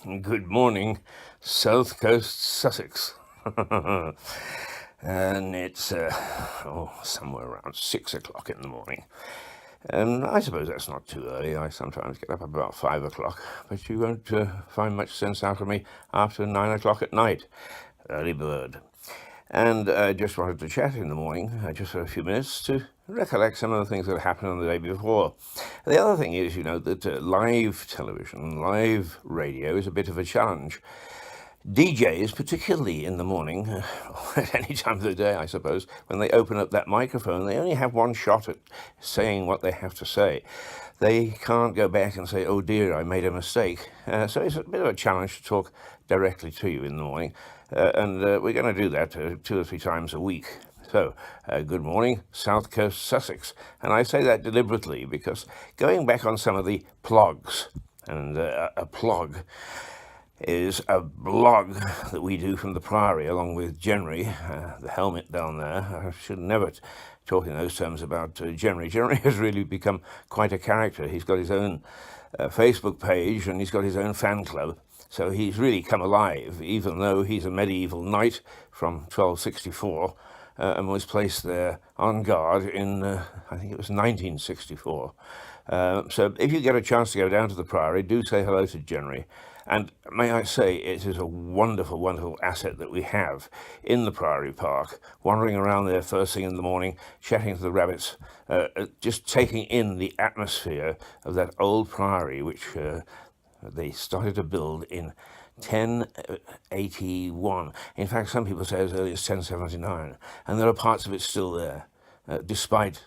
Good morning, South Coast Sussex. And it's somewhere around 6 o'clock in the morning. And I suppose that's not too early. I sometimes get up about 5 o'clock, but you won't find much sense out of me after 9 o'clock at night. Early bird. And I just wanted to chat in the morning, just for a few minutes, to recollect some of the things that happened on the day before. The other thing is, that live television, live radio is a bit of a challenge. DJs, particularly in the morning, at any time of the day, I suppose, when they open up that microphone, they only have one shot at saying what they have to say. They can't go back and say, oh dear, I made a mistake. So it's a bit of a challenge to talk directly to you in the morning. And we're going to do that 2 or 3 times a week. So, good morning, South Coast Sussex. And I say that deliberately because going back on some of the plogs, and a plog is a blog that we do from the Priory along with Jenry, the helmet down there. I should never talk in those terms about Jenry. Jenry has really become quite a character. He's got his own Facebook page and he's got his own fan club. So he's really come alive, even though he's a medieval knight from 1264 and was placed there on guard in, I think it was 1964. So if you get a chance to go down to the Priory, do say hello to Jenry. And may I say, it is a wonderful, wonderful asset that we have in the Priory Park, wandering around there first thing in the morning, chatting to the rabbits, just taking in the atmosphere of that old Priory, which they started to build in 1081. In fact, some people say as early as 1079. And there are parts of it still there, despite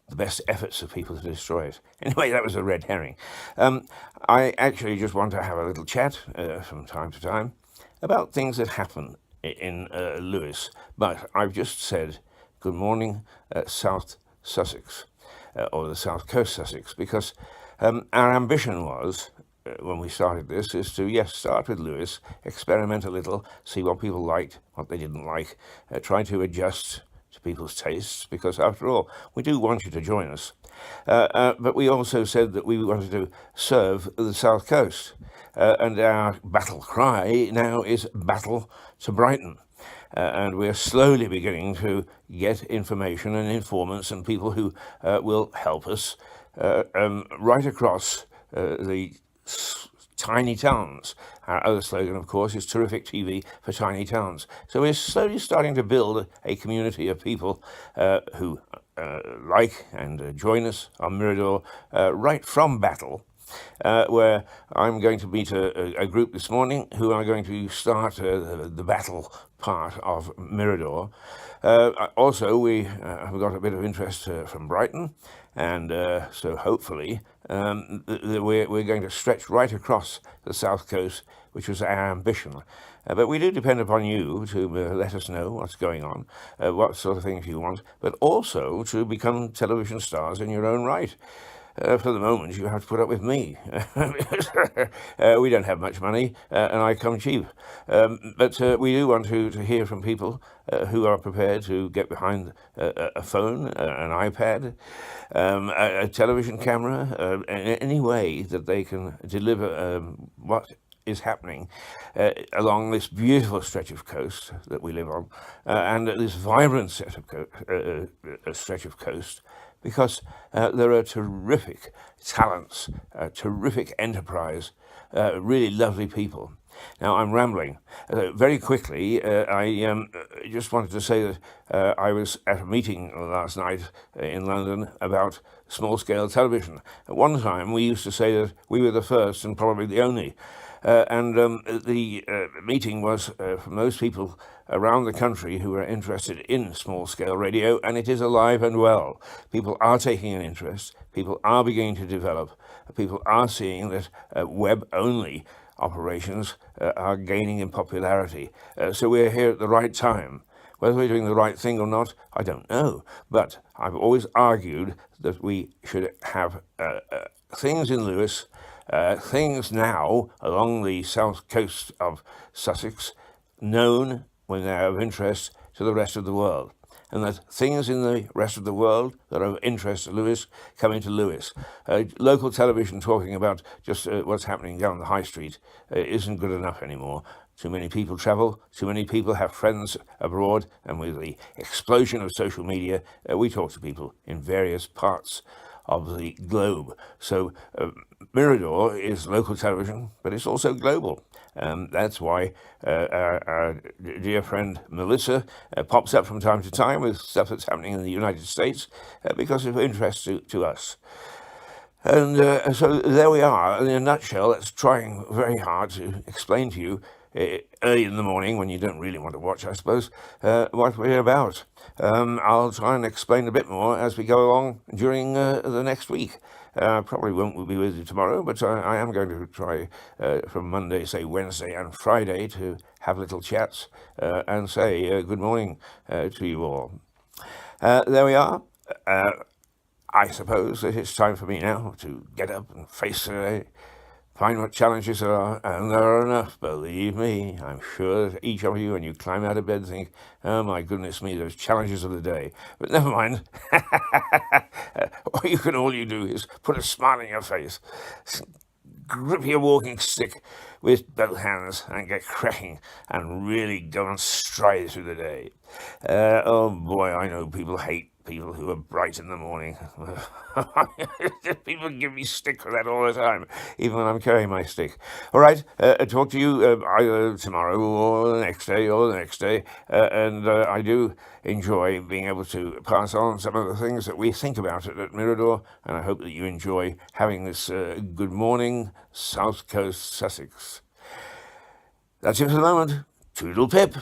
the best efforts of people to destroy it. Anyway, that was a red herring. I actually just want to have a little chat from time to time about things that happen in Lewes. But I've just said, good morning, South Sussex, or the South Coast Sussex, because our ambition was, when we started this, is to, yes, start with Lewes, experiment a little, see what people liked, what they didn't like, try to adjust to people's tastes, because after all, we do want you to join us. But we also said that we wanted to serve the South Coast. And our battle cry now is Battle to Brighton. And we're slowly beginning to get information and informants and people who will help us right across the tiny towns. Our other slogan, of course, is terrific TV for tiny towns. So we're slowly starting to build a community of people who like and join us on Mirador right from Battle, where I'm going to meet a group this morning who are going to start the Battle part of Mirador. Also, we have got a bit of interest from Brighton, and so hopefully we're going to stretch right across the South Coast, which was our ambition. But we do depend upon you to let us know what's going on, what sort of things you want, but also to become television stars in your own right. For the moment, you have to put up with me. We don't have much money, and I come cheap. But we do want to hear from people who are prepared to get behind a phone, an iPad, a television camera, in any way that they can deliver what is happening along this beautiful stretch of coast that we live on, and this vibrant set of stretch of coast, because there are terrific talents, terrific enterprise, really lovely people. Now, I'm rambling. Very quickly, I just wanted to say that I was at a meeting last night in London about small-scale television. At one time, we used to say that we were the first and probably the only. And the meeting was for most people around the country who are interested in small-scale radio, and it is alive and well. People are taking an interest. People are beginning to develop. People are seeing that web-only operations are gaining in popularity. So we're here at the right time. Whether we're doing the right thing or not, I don't know. But I've always argued that we should have things in Lewes, things now along the south coast of Sussex, known when they're of interest to the rest of the world. and that things in the rest of the world that are of interest to Lewes come into Lewes. Local television talking about just what's happening down the high street isn't good enough anymore. Too many people travel, too many people have friends abroad, and with the explosion of social media, we talk to people in various parts of the globe. So Mirador is local television, but it's also global. That's why our dear friend Melissa pops up from time to time with stuff that's happening in the United States because of interest to us. And so there we are. In a nutshell, that's trying very hard to explain to you early in the morning when you don't really want to watch, I suppose, what we're about. I'll try and explain a bit more as we go along during the next week. Probably won't be with you tomorrow, but I am going to try from Monday, say Wednesday and Friday to have little chats and say good morning to you all. There we are. I suppose that it's time for me now to get up and face today, find what challenges there are, and there are enough, believe me. I'm sure that each of you, when you climb out of bed, think, oh my goodness me, those challenges of the day. But never mind. All you do is put a smile on your face, grip your walking stick with both hands and get cracking and really go and stride through the day. Oh boy, I know people hate people who are bright in the morning. People give me stick for that all the time, even when I'm carrying my stick. All right, talk to you either tomorrow or the next day, and I do enjoy being able to pass on some of the things that we think about it at Mirador, and I hope that you enjoy having this good morning, South Coast Sussex. That's it for the moment. Toodle pip.